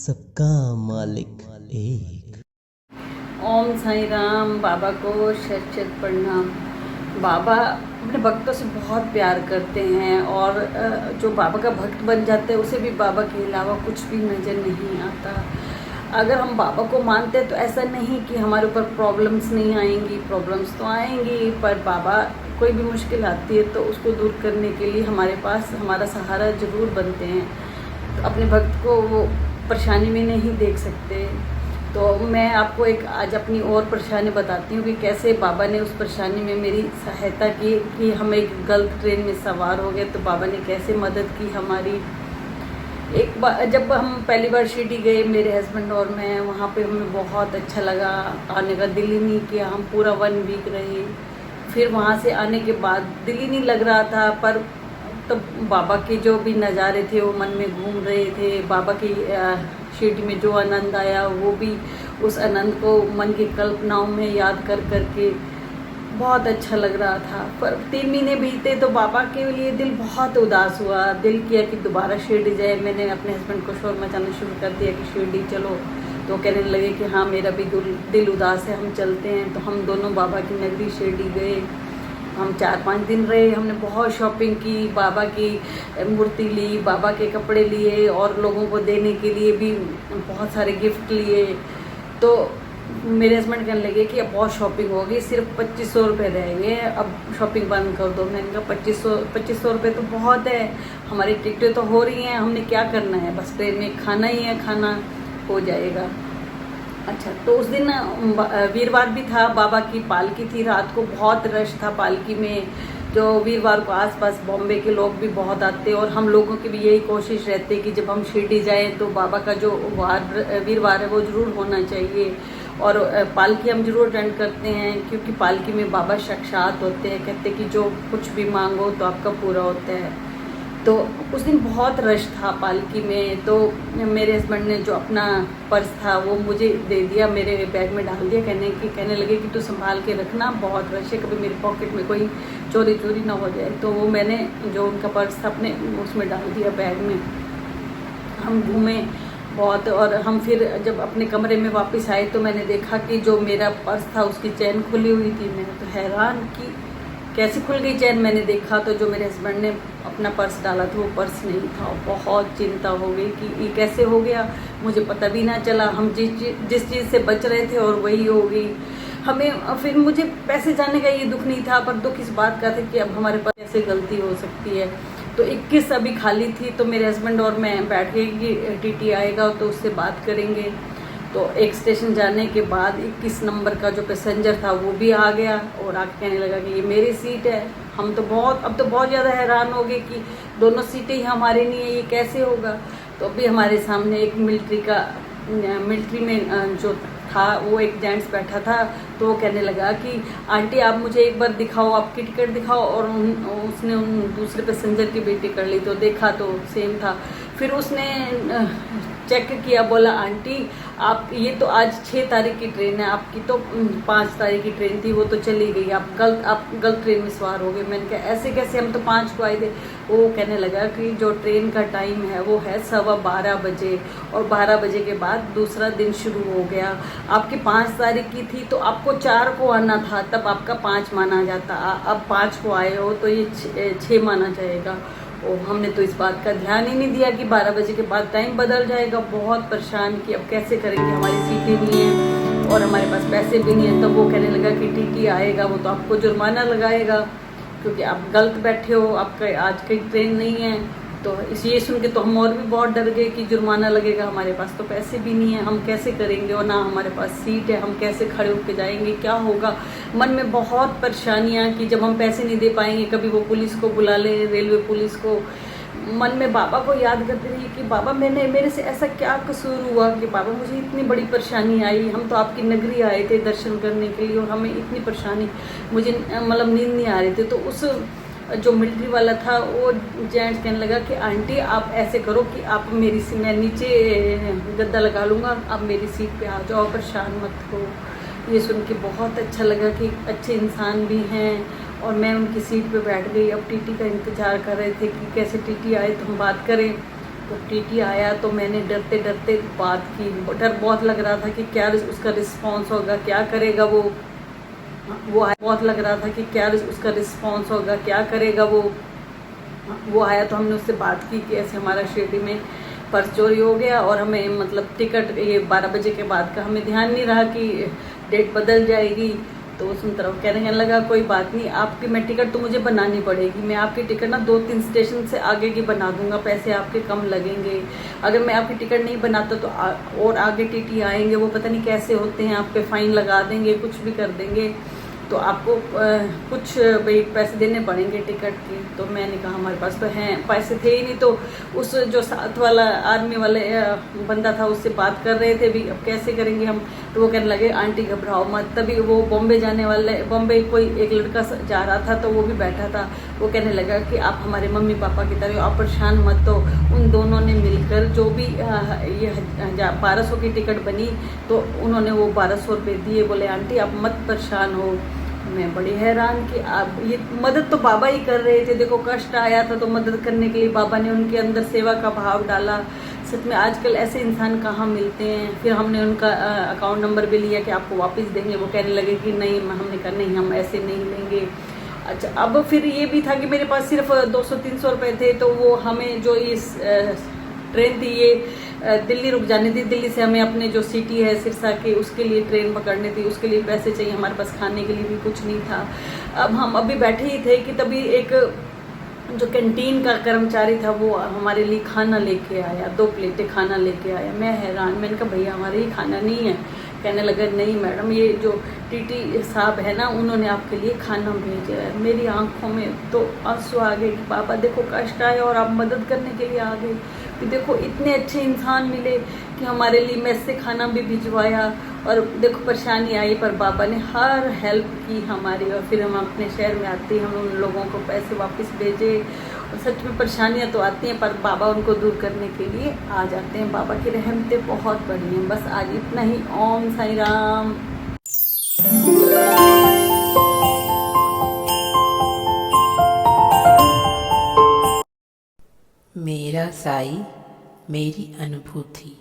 सबका मालिक एक। ओम साईं राम। बाबा को शत शत प्रणाम। बाबा अपने भक्तों से बहुत प्यार करते हैं और जो बाबा का भक्त बन जाते हैं उसे भी बाबा के अलावा कुछ भी नज़र नहीं आता। अगर हम बाबा को मानते हैं तो ऐसा नहीं कि हमारे ऊपर प्रॉब्लम्स नहीं आएंगी, प्रॉब्लम्स तो आएंगी, पर बाबा कोई भी मुश्किल आती है तो उसको दूर करने के लिए हमारे पास हमारा सहारा ज़रूर बनते हैं। तो अपने भक्त को वो परेशानी में नहीं देख सकते। तो मैं आपको एक आज अपनी और परेशानी बताती हूँ कि कैसे बाबा ने उस परेशानी में मेरी सहायता की कि हम एक गलत ट्रेन में सवार हो गए तो बाबा ने कैसे मदद की हमारी। एक बार जब हम पहली बार शिरडी गए मेरे हस्बैंड और मैं, वहाँ पे हमें बहुत अच्छा लगा, आने का दिल ही नहीं किया। हम पूरा 1 वीक रहे। फिर वहाँ से आने के बाद दिल ही नहीं लग रहा था, पर तब बाबा के जो भी नज़ारे थे वो मन में घूम रहे थे। बाबा की शिरडी में जो आनंद आया वो भी उस आनंद को मन की कल्पनाओं में याद कर करके बहुत अच्छा लग रहा था। पर 3 महीने बीते तो बाबा के लिए दिल बहुत उदास हुआ। दिल किया कि दोबारा शिरडी जाए। मैंने अपने हस्बैंड को शोर मचाना शुरू कर दिया कि शिरडी चलो। तो कहने लगे कि हाँ मेरा भी दिल उदास है, हम चलते हैं। तो हम दोनों बाबा की नगरी शिरडी गए। हम 4-5 दिन रहे। हमने बहुत शॉपिंग की, बाबा की मूर्ति ली, बाबा के कपड़े लिए और लोगों को देने के लिए भी बहुत सारे गिफ्ट लिए। तो मेरे हस्बैंड कहने लगे कि अब बहुत शॉपिंग हो गई, सिर्फ 2500 रुपये रह गए, अब शॉपिंग बंद कर दो। मैंने कहा 2500 रुपये तो बहुत है, हमारी टिकटें तो हो रही हैं, हमने क्या करना है, बस ट्रेन में खाना ही है, खाना हो जाएगा। अच्छा, तो उस दिन वीरवार भी था, बाबा की पालकी थी। रात को बहुत रश था पालकी में। जो वीरवार को आसपास बॉम्बे के लोग भी बहुत आते और हम लोगों की भी यही कोशिश रहती है कि जब हम शिरडी जाएं तो बाबा का जो वीरवार है वो ज़रूर होना चाहिए। और पालकी हम जरूर अटेंड करते हैं क्योंकि पालकी में बाबा साक्षात होते हैं। कहते हैं कि जो कुछ भी मांगो तो आपका पूरा होता है। तो उस दिन बहुत रश था पालकी में। तो मेरे हस्बैंड ने जो अपना पर्स था वो मुझे दे दिया, मेरे बैग में डाल दिया। कहने लगे कि तू संभाल के रखना, बहुत रश है, कभी मेरे पॉकेट में कोई चोरी ना हो जाए। तो वो मैंने जो उनका पर्स था अपने उसमें डाल दिया बैग में। हम घूमे बहुत और हम फिर जब अपने कमरे में वापस आए तो मैंने देखा कि जो मेरा पर्स था उसकी चैन खुली हुई थी। मैंने तो हैरान कि कैसे खुल गई चैन। मैंने देखा तो जो मेरे हस्बैंड ने अपना पर्स डाला था वो पर्स नहीं था। बहुत चिंता हो गई कि ये कैसे हो गया, मुझे पता भी ना चला। हम जिस चीज़ से बच रहे थे और वही हो गई हमें। फिर मुझे पैसे जाने का ये दुख नहीं था, पर दुख इस बात का था कि अब हमारे पास कैसे गलती हो सकती है। तो 21 अभी खाली थी तो मेरे हस्बैंड और मैं बैठ गए कि टीटी आएगा तो उससे बात करेंगे। तो एक स्टेशन जाने के बाद 21 नंबर का जो पैसेंजर था वो भी आ गया और आके कहने लगा कि ये मेरी सीट है। हम तो बहुत ज़्यादा हैरान हो गए कि दोनों सीटें ही हमारे नहीं है, ये कैसे होगा। तो अभी हमारे सामने एक मिलिट्री में जो था वो एक जेंट्स बैठा था। तो वो कहने लगा कि आंटी आप मुझे एक बार दिखाओ, आपकी टिकट दिखाओ। और उसने उन दूसरे पैसेंजर की भी टिकट ली तो देखा तो सेम था। फिर उसने चेक किया, बोला आंटी आप ये तो आज 6 तारीख की ट्रेन है, आपकी तो 5 तारीख की ट्रेन थी, वो तो चली गई, आप गलत ट्रेन में सवार हो गए। मैंने कहा ऐसे कैसे, हम तो 5 को आए थे। वो कहने लगा कि जो ट्रेन का टाइम है वो है 12:15 बजे और 12 बजे के बाद दूसरा दिन शुरू हो गया। आपकी 5 तारीख की थी तो आपको 4 को आना था, तब आपका 5 माना जाता। अब 5 को आए हो तो ये 6 माना जाएगा। और हमने तो इस बात का ध्यान ही नहीं दिया कि 12 बजे के बाद टाइम बदल जाएगा। बहुत परेशान कि अब कैसे करेंगे, हमारी सीटें नहीं हैं और हमारे पास पैसे भी नहीं हैं। तो वो कहने लगा कि टीटी आएगा, वो तो आपको जुर्माना लगाएगा क्योंकि आप गलत बैठे हो, आपका आज की ट्रेन नहीं है। तो ये सुन के तो हम और भी बहुत डर गए कि जुर्माना लगेगा, हमारे पास तो पैसे भी नहीं है, हम कैसे करेंगे और ना हमारे पास सीट है, हम कैसे खड़े होकर जाएंगे, क्या होगा। मन में बहुत परेशानियां कि जब हम पैसे नहीं दे पाएंगे, कभी वो पुलिस को बुला ले, रेलवे पुलिस को। मन में बाबा को याद करते रही कि बाबा मेरे से ऐसा क्या कसूर हुआ कि बाबा मुझे इतनी बड़ी परेशानी आई। हम तो आपकी नगरी आए थे दर्शन करने के लिए और हमें इतनी परेशानी, मुझे मतलब नींद नहीं आ रही थी। तो उस जो मिलिट्री वाला था वो जेंट्स कहने लगा कि आंटी आप ऐसे करो कि आप मेरी सीट, मैं नीचे गद्दा लगा लूँगा, आप मेरी सीट पे आ जाओ, परेशान मत हो। ये सुन के बहुत अच्छा लगा कि अच्छे इंसान भी हैं और मैं उनकी सीट पे बैठ गई। अब टीटी का इंतज़ार कर रहे थे कि कैसे टीटी आए तो हम बात करें। जब टीटी आया तो मैंने डरते डरते बात की। डर बहुत लग रहा था कि क्या उसका रिस्पॉन्स होगा, क्या करेगा वो आया, बहुत लग रहा था कि क्या उसका रिस्पॉन्स होगा, क्या करेगा वो आया। तो हमने उससे बात की कि ऐसे हमारा शिरडी में पर्स चोरी हो गया और हमें मतलब टिकट ये 12 बजे के बाद का हमें ध्यान नहीं रहा कि डेट बदल जाएगी। तो उस तरफ कहने लगा कोई बात नहीं, आपकी मैं टिकट तो मुझे बनानी पड़ेगी, मैं आपकी टिकट ना 2-3 स्टेशन से आगे की बना दूंगा, पैसे आपके कम लगेंगे। अगर मैं आपकी टिकट नहीं बनाता तो और आगे टीटी आएंगे, वो पता नहीं कैसे होते हैं, आप पे फाइन लगा देंगे, कुछ भी कर देंगे, तो आपको कुछ भाई पैसे देने पड़ेंगे टिकट की। तो मैंने कहा हमारे पास तो हैं पैसे थे ही नहीं। तो उस जो साथ वाला आर्मी वाले बंदा था उससे बात कर रहे थे भी, अब कैसे करेंगे हम। तो वो कहने लगे आंटी घबराओ मत। तभी वो बॉम्बे जाने वाले, बॉम्बे कोई एक लड़का जा रहा था तो वो भी बैठा था। वो कहने लगा कि आप हमारे मम्मी पापा की तरह, आप परेशान मत। तो उन दोनों ने मिलकर जो भी ये 1200 की टिकट बनी तो उन्होंने वो 1200 रुपये दिए। बोले आंटी आप मत परेशान हो। मैं बड़ी हैरान कि आप ये मदद तो बाबा ही कर रहे थे। देखो कष्ट आया था तो मदद करने के लिए बाबा ने उनके अंदर सेवा का भाव डाला। सच में आजकल ऐसे इंसान कहाँ मिलते हैं। फिर हमने उनका अकाउंट नंबर भी लिया कि आपको वापस देंगे। वो कहने लगे कि नहीं, हमने कहा नहीं हम ऐसे नहीं लेंगे। अच्छा, अब फिर ये भी था कि मेरे पास सिर्फ 200-300 रुपये थे। तो वो हमें जो इस ट्रेन थी ये दिल्ली रुक जानी थी। दिल्ली से हमें अपने जो सिटी है सिरसा के उसके लिए ट्रेन पकड़नी थी, उसके लिए पैसे चाहिए। हमारे पास खाने के लिए भी कुछ नहीं था। अब हम अभी बैठे ही थे कि तभी एक जो कैंटीन का कर्मचारी था वो हमारे लिए खाना लेके आया, 2 प्लेटें खाना लेके आया। मैं हैरान, मैंने कहा भैया हमारे ही खाना नहीं है। कहने लगा नहीं मैडम, ये जो टीटी साहब है ना उन्होंने आपके लिए खाना भेजा है। मेरी आंखों में तो आंसू आ गए कि पापा देखो कष्ट आए और आप मदद करने के लिए आ गए। कि देखो इतने अच्छे इंसान मिले कि हमारे लिए मेस से खाना भी भिजवाया। और देखो परेशानी आई पर बाबा ने हर हेल्प की हमारी। और फिर हम अपने शहर में आते ही हम उन लोगों को पैसे वापस भेजे। और सच में परेशानियां तो आती हैं पर बाबा उनको दूर करने के लिए आ जाते हैं। बाबा की रहमतें बहुत बड़ी हैं। बस आज इतना ही। ओम साई राम। मेरा साई, मेरी अनुभूति।